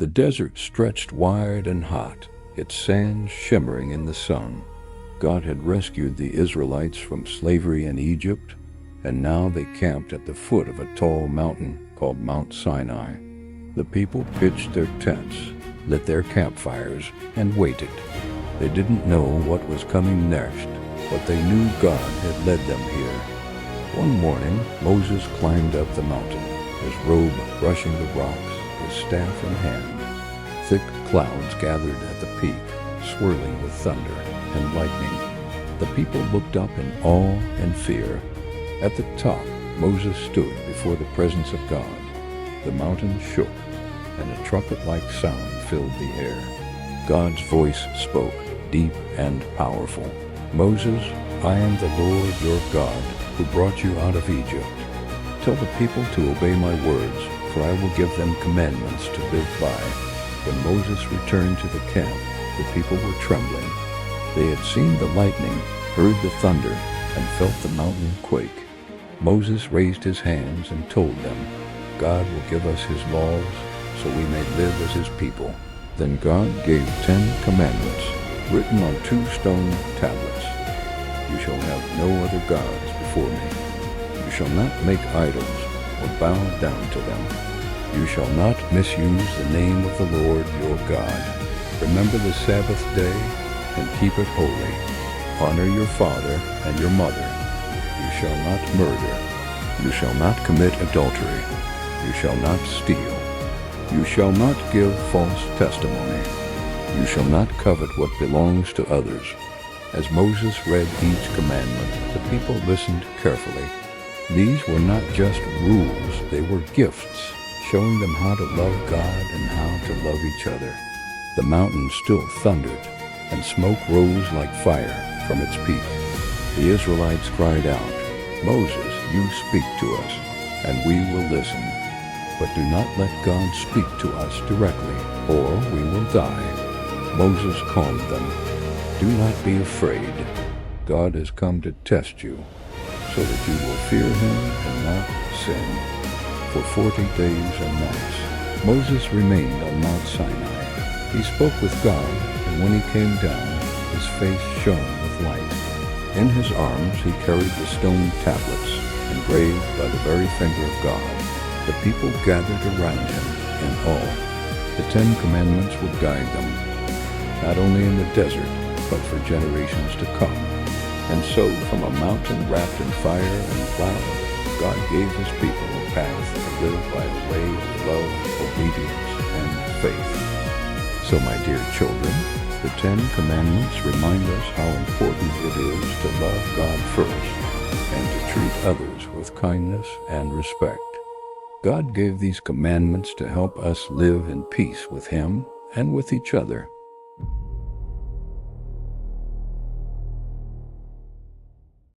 The desert stretched wide and hot, its sands shimmering in the sun. God had rescued the Israelites from slavery in Egypt, and now they camped at the foot of a tall mountain called Mount Sinai. The people pitched their tents, lit their campfires, and waited. They didn't know what was coming next, but they knew God had led them here. One morning, Moses climbed up the mountain, his robe brushing the rocks, his staff in hand. Thick clouds gathered at the peak, swirling with thunder and lightning. The people looked up in awe and fear. At the top, Moses stood before the presence of God. The mountain shook, and a trumpet-like sound filled the air. God's voice spoke, deep and powerful. "Moses, I am the Lord your God, who brought you out of Egypt. Tell the people to obey my words, for I will give them commandments to live by." When Moses returned to the camp, the people were trembling. They had seen the lightning, heard the thunder, and felt the mountain quake. Moses raised his hands and told them, "God will give us his laws, so we may live as his people." Then God gave 10 commandments, written on 2 stone tablets. "You shall have no other gods before me. You shall not make idols or bow down to them. You shall not misuse the name of the Lord your God. Remember the Sabbath day and keep it holy. Honor your father and your mother. You shall not murder. You shall not commit adultery. You shall not steal. You shall not give false testimony. You shall not covet what belongs to others." As Moses read each commandment, the people listened carefully. These were not just rules, they were gifts, showing them how to love God and how to love each other. The mountain still thundered, and smoke rose like fire from its peak. The Israelites cried out, "Moses, you speak to us, and we will listen. But do not let God speak to us directly, or we will die." Moses calmed them. "Do not be afraid. God has come to test you, so that you will fear him and not sin." For 40 days and nights, Moses remained on Mount Sinai. He spoke with God, and when he came down, his face shone with light. In his arms he carried the stone tablets, engraved by the very finger of God. The people gathered around him in awe. The 10 commandments would guide them, not only in the desert, but for generations to come. And so, from a mountain wrapped in fire and cloud, God gave his people a path to live by a way of love, obedience, and faith. So, my dear children, the 10 commandments remind us how important it is to love God first and to treat others with kindness and respect. God gave these commandments to help us live in peace with him and with each other.